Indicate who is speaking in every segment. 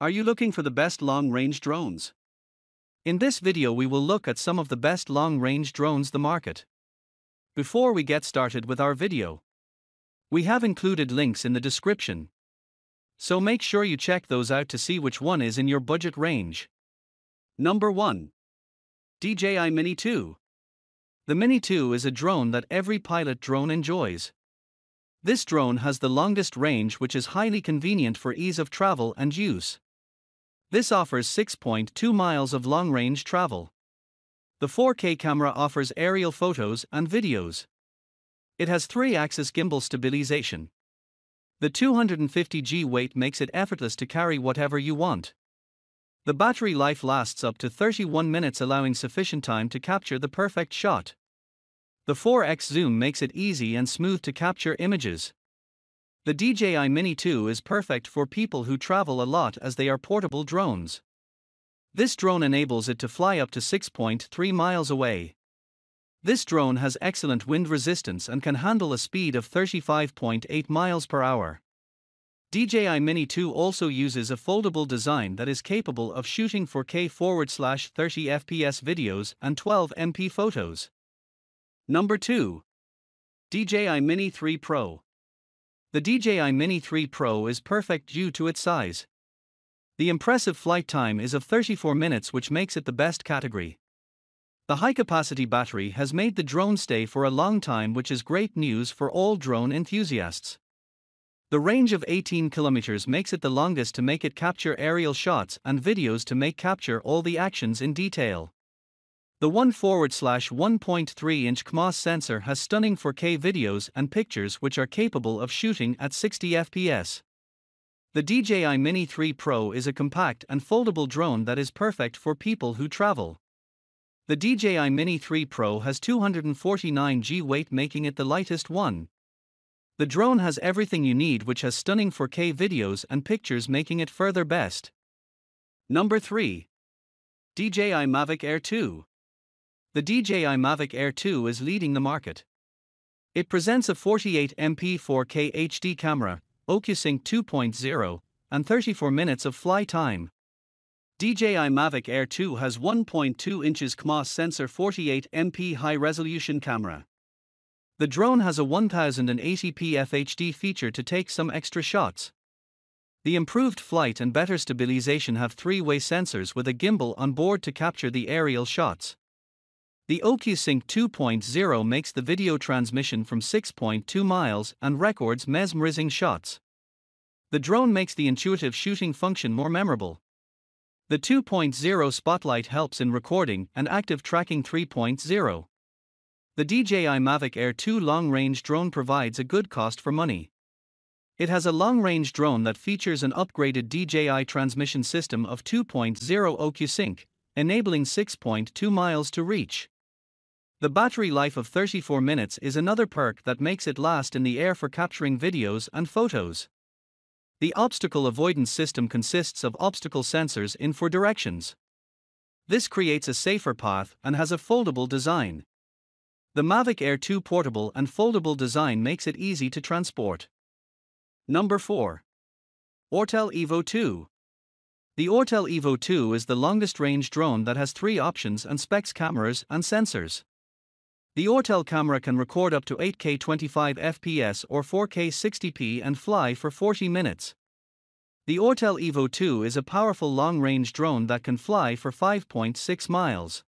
Speaker 1: Are you looking for the best long-range drones? In this video we will look at some of the best long-range drones the market. Before we get started with our video, we have included links in the description, so make sure you check those out to see which one is in your budget range. Number 1. DJI Mini 2. The Mini 2 is a drone that every pilot drone enjoys. This drone has the longest range, which is highly convenient for ease of travel and use. This offers 6.2 miles of long-range travel. The 4K camera offers aerial photos and videos. It has 3-axis gimbal stabilization. The 250g weight makes it effortless to carry whatever you want. The battery life lasts up to 31 minutes, allowing sufficient time to capture the perfect shot. The 4x zoom makes it easy and smooth to capture images. The DJI Mini 2 is perfect for people who travel a lot as they are portable drones. This drone enables it to fly up to 6.3 miles away. This drone has excellent wind resistance and can handle a speed of 35.8 miles per hour. DJI Mini 2 also uses a foldable design that is capable of shooting 4K/30 FPS videos and 12MP photos. Number 2. DJI Mini 3 Pro. The DJI Mini 3 Pro is perfect due to its size. The impressive flight time is of 34 minutes, which makes it the best category. The high-capacity battery has made the drone stay for a long time, which is great news for all drone enthusiasts. The range of 18 kilometers makes it the longest to make it capture aerial shots and videos to make capture all the actions in detail. The 1/1.3-inch CMOS sensor has stunning 4K videos and pictures which are capable of shooting at 60 FPS. The DJI Mini 3 Pro is a compact and foldable drone that is perfect for people who travel. The DJI Mini 3 Pro has 249g weight, making it the lightest one. The drone has everything you need, which has stunning 4K videos and pictures, making it further best. Number 3. DJI Mavic Air 2. The DJI Mavic Air 2 is leading the market. It presents a 48MP 4K HD camera, OcuSync 2.0, and 34 minutes of fly time. DJI Mavic Air 2 has 1.2 inches CMOS sensor, 48MP high-resolution camera. The drone has a 1080p FHD feature to take some extra shots. The improved flight and better stabilization have 3-way sensors with a gimbal on board to capture the aerial shots. The OcuSync 2.0 makes the video transmission from 6.2 miles and records mesmerizing shots. The drone makes the intuitive shooting function more memorable. The 2.0 spotlight helps in recording and active tracking 3.0. The DJI Mavic Air 2 long-range drone provides a good cost for money. It has a long-range drone that features an upgraded DJI transmission system of 2.0 OcuSync, enabling 6.2 miles to reach. The battery life of 34 minutes is another perk that makes it last in the air for capturing videos and photos. The obstacle avoidance system consists of obstacle sensors in 4 directions. This creates a safer path and has a foldable design. The Mavic Air 2 portable and foldable design makes it easy to transport. Number 4. Autel EVO II. The Autel EVO II is the longest range drone that has 3 options and specs: cameras and sensors. The Ortel camera can record up to 8K 25 FPS or 4K 60p and fly for 40 minutes. The Autel EVO II is a powerful long-range drone that can fly for 5.6 miles.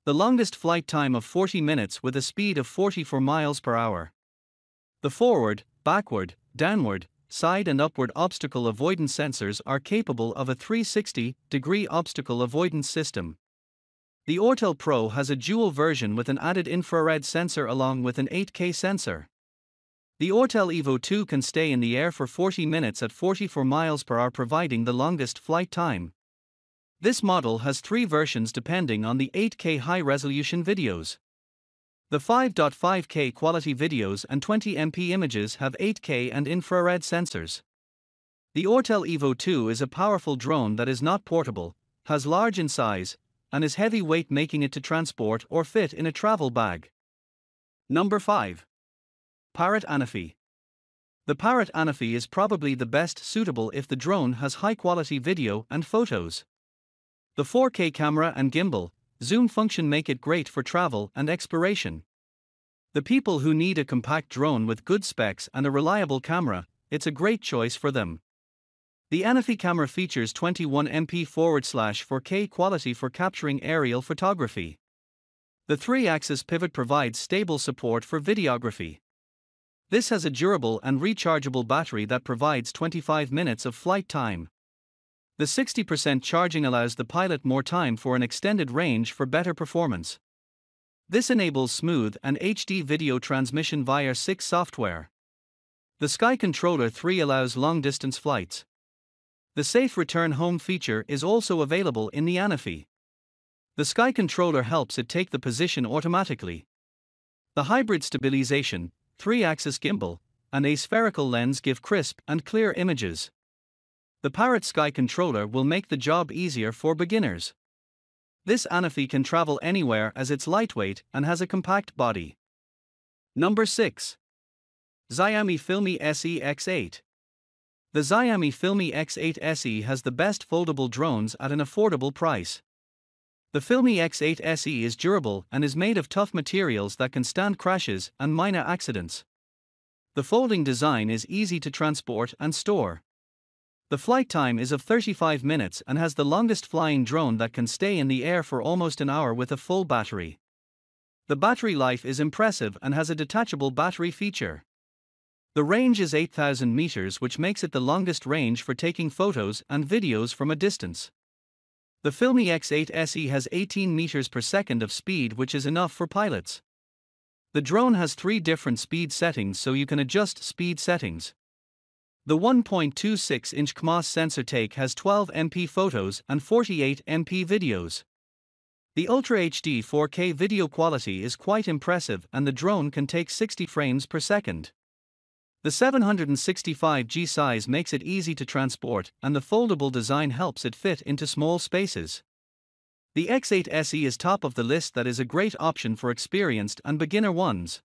Speaker 1: The longest flight time of 40 minutes with a speed of 44 miles per hour. The forward, backward, downward, side and upward obstacle avoidance sensors are capable of a 360-degree obstacle avoidance system. The Ortel Pro has a dual version with an added infrared sensor along with an 8K sensor. The Ortel Evo II can stay in the air for 40 minutes at 44 miles per hour, providing the longest flight time. This model has 3 versions depending on the 8K high-resolution videos. The 5.5K quality videos and 20MP images have 8K and infrared sensors. The Ortel Evo II is a powerful drone that is not portable, has large in size, and is heavyweight, making it to transport or fit in a travel bag. Number 5. Parrot Anafi. The Parrot Anafi is probably the best suitable if the drone has high-quality video and photos. The 4K camera and gimbal, zoom function make it great for travel and exploration. The people who need a compact drone with good specs and a reliable camera, it's a great choice for them. The Anafi camera features 21MP/4K quality for capturing aerial photography. The 3-axis pivot provides stable support for videography. This has a durable and rechargeable battery that provides 25 minutes of flight time. The 60% charging allows the pilot more time for an extended range for better performance. This enables smooth and HD video transmission via 6 software. The Sky Controller 3 allows long-distance flights. The Safe Return Home feature is also available in the Anafi. The Sky Controller helps it take the position automatically. The hybrid stabilization, 3-axis gimbal, and aspherical lens give crisp and clear images. The Parrot Sky Controller will make the job easier for beginners. This Anafi can travel anywhere as it's lightweight and has a compact body. Number 6. Xiaomi Filmi SE X8. The Xiaomi Filmi X8 SE has the best foldable drones at an affordable price. The Filmi X8 SE is durable and is made of tough materials that can stand crashes and minor accidents. The folding design is easy to transport and store. The flight time is of 35 minutes and has the longest flying drone that can stay in the air for almost an hour with a full battery. The battery life is impressive and has a detachable battery feature. The range is 8,000 meters, which makes it the longest range for taking photos and videos from a distance. The Filmi X8 SE has 18 meters per second of speed, which is enough for pilots. The drone has 3 different speed settings, so you can adjust speed settings. The 1.26-inch CMOS sensor take has 12 MP photos and 48 MP videos. The Ultra HD 4K video quality is quite impressive and the drone can take 60 frames per second. The 765G size makes it easy to transport, and the foldable design helps it fit into small spaces. The X8 SE is top of the list. That is a great option for experienced and beginner ones.